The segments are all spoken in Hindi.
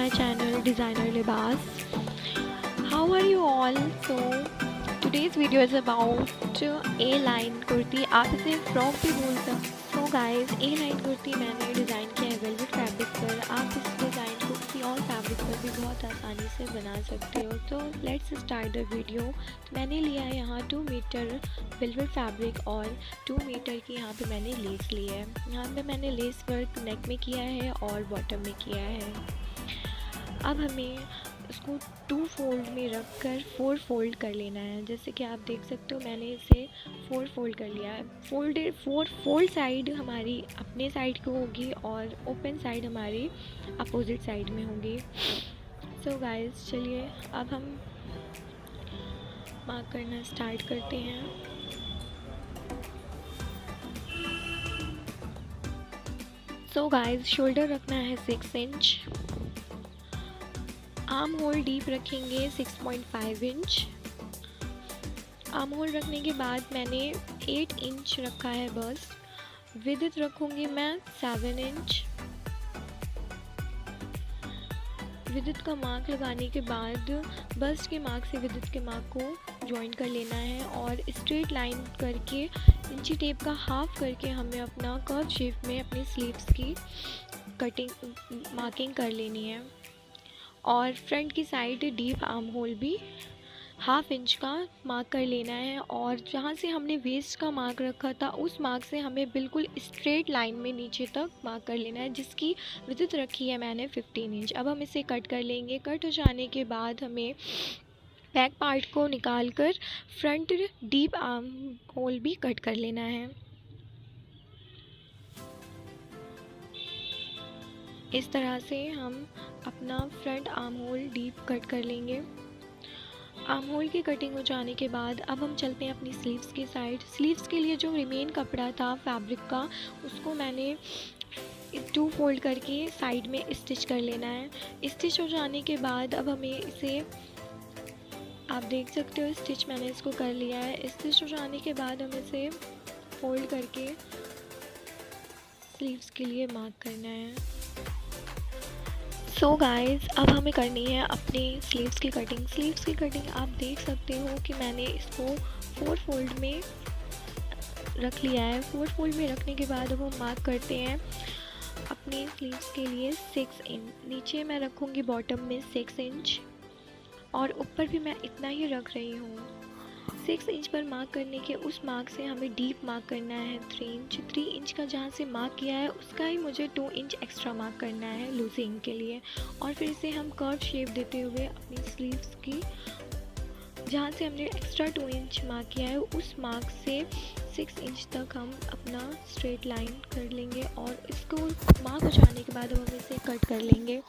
my channel Designer Libas. How are you all? So today's video is about A-line kurti, आप इसे फ्रॉक भी बोल सकते हो। गाइस, A-line कुर्ती मैंने डिज़ाइन किया है वेलवेट फैब्रिक पर। आप इस डिज़ाइन को किसी और फैब्रिक पर भी बहुत आसानी से बना सकते हो। तो लेट्स स्टार्ट द वीडियो। तो मैंने लिया है यहाँ 2 मीटर वेलवेट फैब्रिक और 2 मीटर की यहाँ पे मैंने लेस ली है। यहाँ पे मैंने लेस वर्क नेक में किया है और बॉटम में किया है। अब हमें इसको 2 फोल्ड में रख कर 4 फोल्ड कर लेना है। जैसे कि आप देख सकते हो मैंने इसे 4 फोल्ड कर लिया है। 4 फोल्ड साइड हमारी अपने साइड को होगी और ओपन साइड हमारी अपोजिट साइड में होगी। सो गाइस, चलिए अब हम मार्क करना स्टार्ट करते हैं। सो गाइस, शोल्डर रखना है 6 इंच, आर्म होल डीप रखेंगे 6.5 इंच। आर्म होल रखने के बाद मैंने 8 इंच रखा है बस। विड्थ रखूँगी मैं 7 इंच। विड्थ का मार्क लगाने के बाद बस्ट के मार्क से विड्थ के मार्क को जॉइन कर लेना है और स्ट्रेट लाइन करके इंची टेप का हाफ करके हमें अपना कर्व शेप में अपनी स्लीव्स की कटिंग मार्किंग कर लेनी है। और फ्रंट की साइड डीप आर्म होल भी 1/2 इंच का मार्क कर लेना है और जहाँ से हमने वेस्ट का मार्क रखा था उस मार्क से हमें बिल्कुल स्ट्रेट लाइन में नीचे तक मार्क कर लेना है, जिसकी विड्थ रखी है मैंने 15 इंच। अब हम इसे कट कर लेंगे। कट हो जाने के बाद हमें बैक पार्ट को निकाल कर फ्रंट डीप आर्म होल भी कट कर लेना है। इस तरह से हम अपना front arm hole deep cut कर लेंगे। आर्म होल की कटिंग हो जाने के बाद अब हम चलते हैं अपनी स्लीव्स की साइड। स्लीव्स के लिए जो रिमेन कपड़ा था फैब्रिक का, उसको मैंने 2 फोल्ड करके साइड में स्टिच कर लेना है। स्टिच हो जाने के बाद अब हमें इसे, आप देख सकते हो स्टिच मैंने इसको कर लिया है। स्टिच हो जाने के बाद हम इसे फोल्ड करके स्लीव्स के लिए मार्क करना है। सो गाइस, अब हमें करनी है अपनी स्लीव्स की कटिंग। स्लीव्स की कटिंग आप देख सकते हो कि मैंने इसको 4 फोल्ड में रख लिया है। 4 फोल्ड में रखने के बाद अब हम मार्क करते हैं अपनी स्लीव्स के लिए 6 इंच। नीचे मैं रखूँगी बॉटम में 6 इंच और ऊपर भी मैं इतना ही रख रही हूँ। 6 इंच पर मार्क करने के उस मार्क से हमें डीप मार्क करना है 3 इंच। 3 इंच का जहाँ से मार्क किया है उसका ही मुझे 2 इंच एक्स्ट्रा मार्क करना है लूजिंग के लिए। और फिर से हम कर्व शेप देते हुए अपनी स्लीव्स की जहाँ से हमने एक्स्ट्रा 2 इंच मार्क किया है उस मार्क से 6 इंच तक हम अपना स्ट्रेट लाइन कर लेंगे और इसको मार्क हो जाने के बाद हम इसे कट कर लेंगे।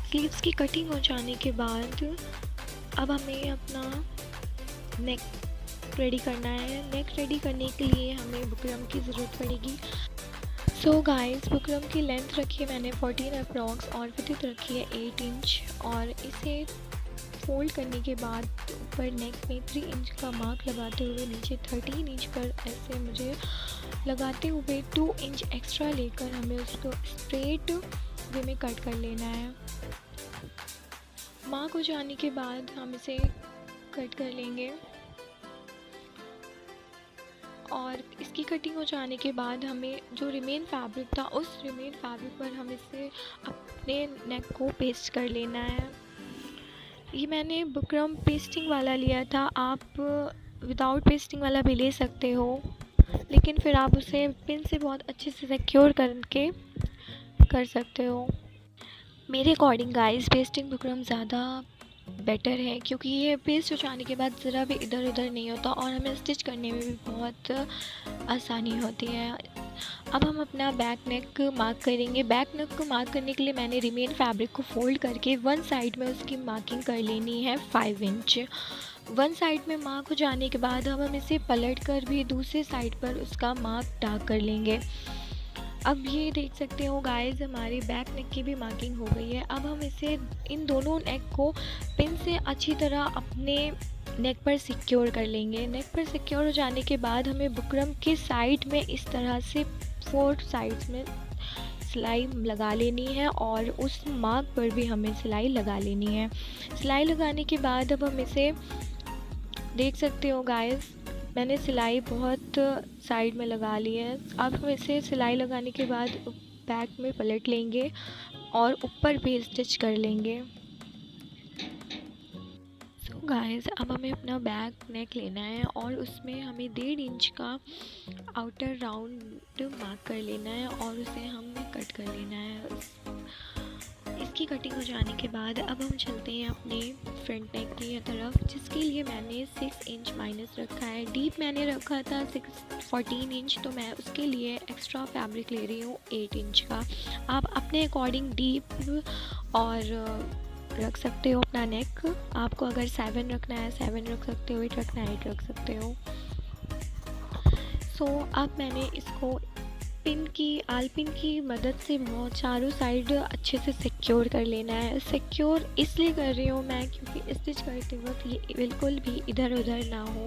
स्लीव्स की कटिंग हो जाने के बाद अब हमें अपना नेक रेडी करना है। नेक रेडी करने के लिए हमें बुकरम की ज़रूरत पड़ेगी। सो गाइस, बुकरम की लेंथ रखी है मैंने 14 अप्रॉक्स और विड्थ रखी है 8 इंच और इसे फोल्ड करने के बाद ऊपर नेक में 3 इंच का मार्क लगाते हुए नीचे 13 इंच पर ऐसे मुझे लगाते हुए 2 इंच एक्स्ट्रा लेकर हमें उसको स्ट्रेट वे में कट कर लेना है। मार्क हो जाने के बाद हम इसे कट कर लेंगे और इसकी कटिंग हो जाने के बाद हमें जो रिमेन फैब्रिक था उस रिमेन फैब्रिक पर हम इसे अपने नेक को पेस्ट कर लेना है। ये मैंने बुकरम पेस्टिंग वाला लिया था, आप विदाउट पेस्टिंग वाला भी ले सकते हो, लेकिन फिर आप उसे पिन से बहुत अच्छे से सिक्योर करके कर सकते हो। मेरे अकॉर्डिंग गाइस पेस्टिंग बुकरम ज़्यादा बेटर है क्योंकि ये पेस्ट हो जाने के बाद ज़रा भी इधर उधर नहीं होता और हमें स्टिच करने में भी बहुत आसानी होती है। अब हम अपना बैक नेक मार्क करेंगे। बैक नेक को मार्क करने के लिए मैंने रिमेन फैब्रिक को फोल्ड करके वन साइड में उसकी मार्किंग कर लेनी है 5 इंच। वन साइड में मार्क हो जाने के बाद हम इसे पलट कर भी दूसरे साइड पर उसका मार्क डार्क कर लेंगे। अब ये देख सकते हो गाइस, हमारी बैक नेक की भी मार्किंग हो गई है। अब हम इसे इन दोनों नेक को पिन से अच्छी तरह अपने नेक पर सिक्योर कर लेंगे। नेक पर सिक्योर हो जाने के बाद हमें बुकरम के साइड में इस तरह से 4 साइड्स में सिलाई लगा लेनी है और उस मार्क पर भी हमें सिलाई लगा लेनी है। सिलाई लगाने के बाद अब हम इसे देख सकते हो गाइस, मैंने सिलाई बहुत साइड में लगा ली है। अब हम इसे सिलाई लगाने के बाद बैक में पलट लेंगे और ऊपर भी स्टिच कर लेंगे। सो गाइस, अब हमें अपना बैक नेक लेना है और उसमें हमें 1.5 इंच का आउटर राउंड मार्क कर लेना है और उसे हमें कट कर लेना है। इसकी कटिंग हो जाने के बाद अब हम चलते हैं अपने फ्रंट नेक की तरफ, जिसके लिए मैंने 6 इंच माइनस रखा है। डीप मैंने रखा था 14 इंच, तो मैं उसके लिए एक्स्ट्रा फैब्रिक ले रही हूँ 8 इंच का। आप अपने अकॉर्डिंग डीप और रख सकते हो अपना नेक। आपको अगर 7 रखना है 7 रख सकते हो, 8 रखना है 8 रख सकते हो। सो अब मैंने इसको आलपिन की मदद से बहुत चारों साइड अच्छे से सिक्योर कर लेना है। सिक्योर इसलिए कर रही हूँ मैं क्योंकि स्टिच करते वक्त ये बिल्कुल भी इधर उधर ना हो,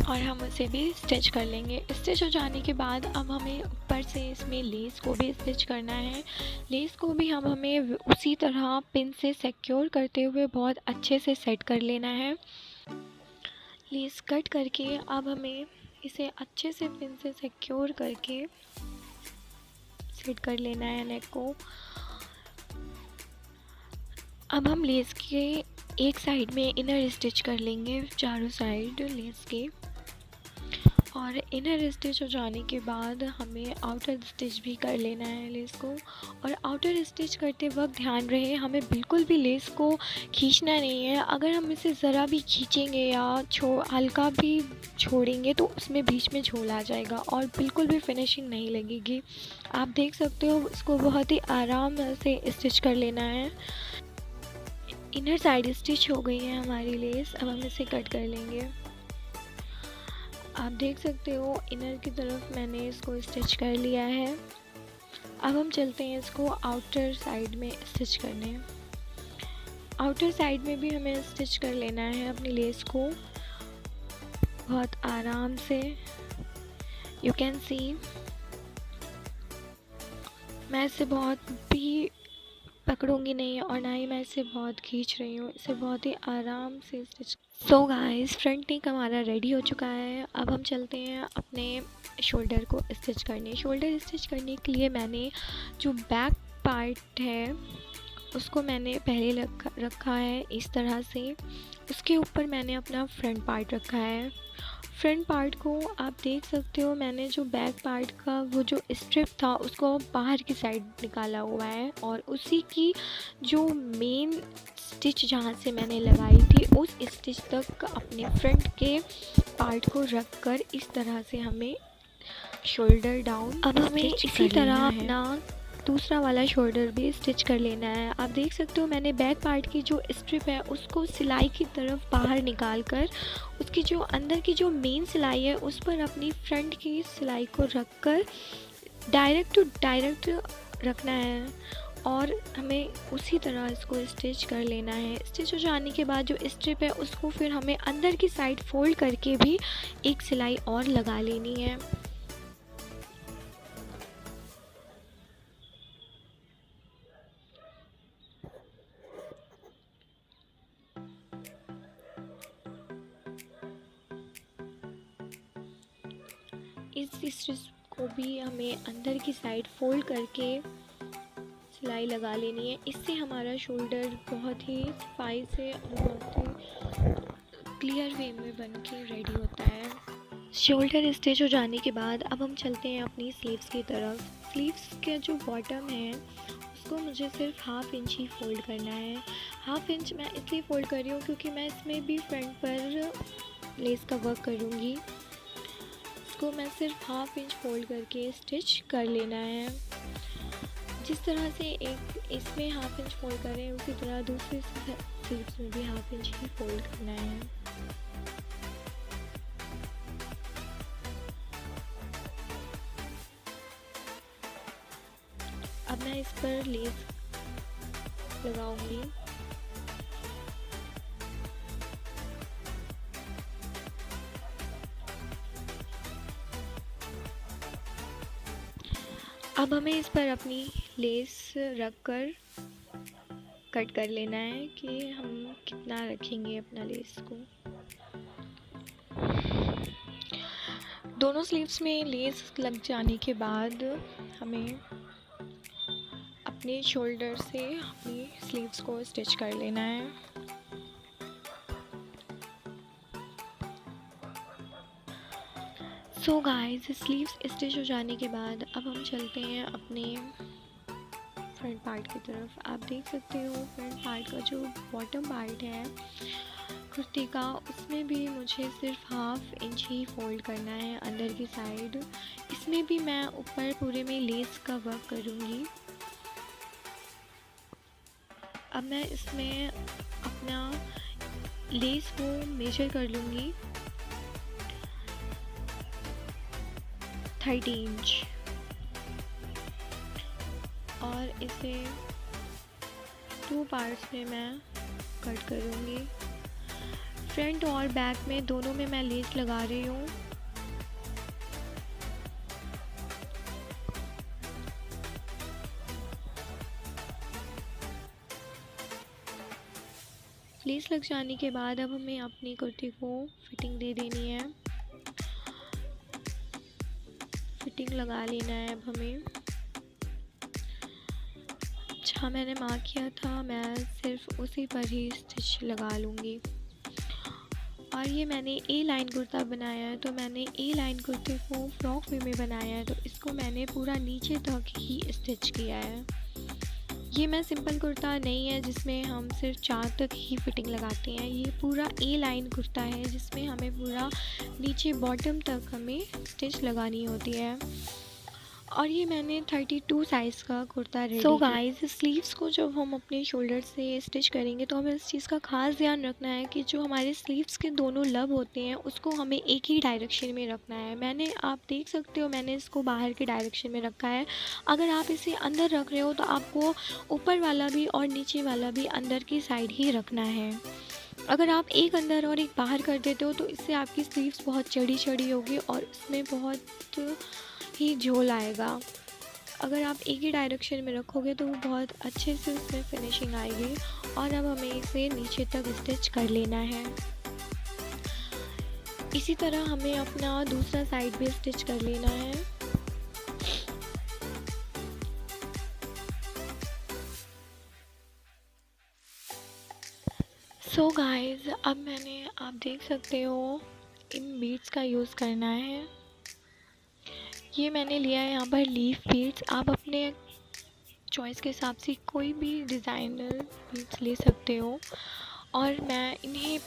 और हम उसे भी स्टिच कर लेंगे। स्टिच हो जाने के बाद अब हमें ऊपर से इसमें लेस को भी स्टिच करना है। लेस को भी हमें उसी तरह पिन से सिक्योर करते हुए बहुत अच्छे से सेट कर लेना है। लेस कट करके अब हमें इसे अच्छे से पिन से सिक्योर करके सेट कर लेना है नेक को। अब हम लेस के एक साइड में इनर स्टिच कर लेंगे, चारों साइड लेस के, और इनर स्टिच हो जाने के बाद हमें आउटर स्टिच भी कर लेना है लेस को। और आउटर स्टिच करते वक्त ध्यान रहे हमें बिल्कुल भी लेस को खींचना नहीं है। अगर हम इसे ज़रा भी खींचेंगे या हल्का भी छोड़ेंगे तो उसमें बीच में झोल आ जाएगा और बिल्कुल भी फिनिशिंग नहीं लगेगी। आप देख सकते हो इसको बहुत ही आराम से स्टिच कर लेना है। इनर साइड स्टिच हो गई है हमारी लेस। अब हम इसे कट कर लेंगे। आप देख सकते हो इनर की तरफ मैंने इसको स्टिच कर लिया है। अब हम चलते हैं इसको आउटर साइड में स्टिच करने। आउटर साइड में भी हमें स्टिच कर लेना है अपनी लेस को बहुत आराम से। यू कैन सी मैं इसे बहुत भी पकड़ूंगी नहीं और ना ही मैं इसे बहुत खींच रही हूँ, इसे बहुत ही आराम से स्टिच। सो गाइस, फ्रंट नेक हमारा रेडी हो चुका है। अब हम चलते हैं अपने शोल्डर को स्टिच करने। शोल्डर स्टिच करने के लिए मैंने जो बैक पार्ट है उसको मैंने पहले रखा है इस तरह से। उसके ऊपर मैंने अपना फ्रंट पार्ट रखा है। फ्रंट पार्ट को आप देख सकते हो मैंने जो बैक पार्ट का वो जो स्ट्रिप था उसको बाहर की साइड निकाला हुआ है, और उसी की जो मेन स्टिच जहाँ से मैंने लगाई थी उस स्टिच तक अपने फ्रंट के पार्ट को रख कर इस तरह से हमें शोल्डर डाउन अब हमें इसी तरह अपना दूसरा वाला शोल्डर भी स्टिच कर लेना है। आप देख सकते हो मैंने बैक पार्ट की जो स्ट्रिप है उसको सिलाई की तरफ बाहर निकाल कर उसकी जो अंदर की जो मेन सिलाई है उस पर अपनी फ्रंट की सिलाई को रख कर डायरेक्ट टू डायरेक्ट रखना है और हमें उसी तरह इसको स्टिच कर लेना है। स्टिच हो जाने के बाद जो स्ट्रिप है उसको फिर हमें अंदर की साइड फोल्ड करके भी एक सिलाई और लगा लेनी है। इस स्टिच को भी हमें अंदर की साइड फोल्ड करके सिलाई लगा लेनी है। इससे हमारा शोल्डर बहुत ही सफाई से बहुत ही क्लियर वे में बन के रेडी होता है। शोल्डर स्टिच हो जाने के बाद अब हम चलते हैं अपनी स्लीव्स की तरफ। स्लीव्स का जो बॉटम है उसको मुझे सिर्फ 1/2 इंच ही फोल्ड करना है। 1/2 इंच मैं इसलिए फोल्ड कर रही हूँ क्योंकि मैं इसमें भी फ्रंट पर लेस का वर्क करूँगी। इसको मैं सिर्फ 1/2 इंच फोल्ड करके स्टिच कर लेना है। जिस तरह से एक इसमें 1/2 इंच फोल्ड कर रहे हैं उसी तरह दूसरी स्लीव्स में भी 1/2 इंच ही फोल्ड करना है। अब मैं इस पर लेस लगाऊंगी। अब हमें इस पर अपनी लेस रख कर कट कर लेना है कि हम कितना रखेंगे अपना लेस को। दोनों स्लीव्स में लेस लग जाने के बाद हमें अपने शोल्डर से अपनी स्लीव्स को स्टिच कर लेना है। सो गाइस, स्लीव्स स्टिच हो जाने के बाद अब हम चलते हैं अपने फ्रंट पार्ट की तरफ। आप देख सकते हो फ्रंट पार्ट का जो बॉटम पार्ट है कुर्ती का, उसमें भी मुझे सिर्फ 1/2 इंच ही फोल्ड करना है अंदर की साइड। इसमें भी मैं ऊपर पूरे में लेस का वर्क करूँगी। अब मैं इसमें अपना लेस को मेजर कर लूँगी 30 इंच और इसे 2 पार्ट्स में मैं कट करूँगी। फ्रंट और बैक में दोनों में मैं लेस लगा रही हूँ। लेस लग जाने के बाद अब हमें अपनी कुर्ती को फिटिंग दे देनी है। फिटिंग लगा लेना है अब हमें। जहाँ मैंने मार्क किया था मैं सिर्फ उसी पर ही स्टिच लगा लूँगी। और ये मैंने ए लाइन कुर्ता बनाया है, तो मैंने ए लाइन कुर्ते को फ्रॉक वे में बनाया है, तो इसको मैंने पूरा नीचे तक ही स्टिच किया है। ये मैं सिंपल कुर्ता नहीं है जिसमें हम सिर्फ 4 तक ही फिटिंग लगाते हैं। ये पूरा ए लाइन कुर्ता है जिसमें हमें पूरा नीचे बॉटम तक हमें स्टिच लगानी होती है। और ये मैंने 32 साइज़ का kurta ready. So guys, sleeves को जब हम अपने शोल्डर से स्टिच करेंगे तो हमें इस चीज़ का ख़ास ध्यान रखना है कि जो हमारे स्लीव्स के दोनों लब होते हैं उसको हमें एक ही डायरेक्शन में रखना है। आप देख सकते हो मैंने इसको बाहर के डायरेक्शन में रखा है। अगर आप इसे अंदर रख रहे हो तो आपको ऊपर वाला भी और नीचे वाला भी अंदर की साइड ही रखना है। अगर आप एक अंदर और एक बाहर कर देते हो तो इससे आपकी स्लीव्स बहुत चढ़ी होगी और इसमें बहुत ही झोल आएगा। अगर आप एक ही डायरेक्शन में रखोगे तो वो बहुत अच्छे से उसमें फिनिशिंग आएगी। और अब हमें इसे नीचे तक स्टिच कर लेना है। इसी तरह हमें अपना दूसरा साइड भी स्टिच कर लेना है। सो गाइस, अब आप देख सकते हो इन बीड्स का यूज़ करना है। ये मैंने लिया है यहाँ पर लीफ बीड्स। आप अपने चॉइस के हिसाब से कोई भी डिज़ाइनर बीड्स ले सकते हो। और मैं इन्हें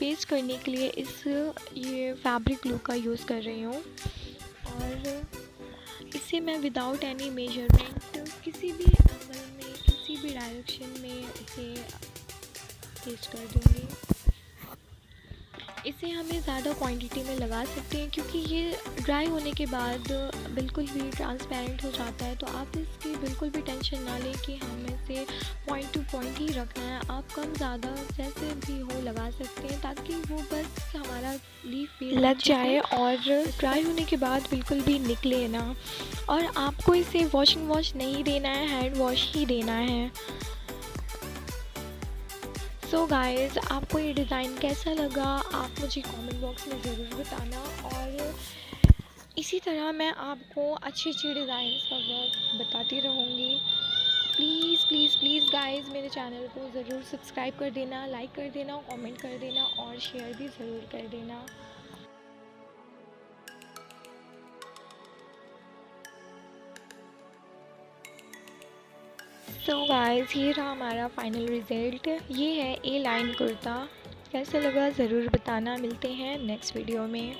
पेस्ट करने के लिए ये फैब्रिक ग्लू का यूज़ कर रही हूँ। और इसे मैं विदाउट एनी मेजरमेंट किसी भी एंगल में किसी भी डायरेक्शन में इसे पेस्ट कर दूँगी। इसे हमें ज़्यादा क्वांटिटी में लगा सकते हैं क्योंकि ये ड्राई होने के बाद बिल्कुल भी ट्रांसपेरेंट हो जाता है। तो आप इसकी बिल्कुल भी टेंशन ना लें कि हमें इसे पॉइंट टू पॉइंट ही रखना है। आप कम ज़्यादा जैसे भी हो लगा सकते हैं ताकि वो बस हमारा लीफ भी लग जाए और ड्राई होने के बाद बिल्कुल भी निकले ना। और आपको इसे वॉशिंग वॉश नहीं देना है, हैंड वॉश ही देना है। सो गाइस, आपको ये डिज़ाइन कैसा लगा आप मुझे कमेंट बॉक्स में ज़रूर बताना। और इसी तरह मैं आपको अच्छी डिज़ाइंस का वर्क बताती रहूँगी। प्लीज़ प्लीज़ प्लीज़ गाइस, मेरे चैनल को ज़रूर सब्सक्राइब कर देना, लाइक कर देना, कमेंट कर देना और शेयर भी ज़रूर कर देना। सो गाइस, ये रहा हमारा फाइनल रिज़ल्ट। ये है ए लाइन कुर्ता। कैसा लगा ज़रूर बताना। मिलते हैं नेक्स्ट वीडियो में।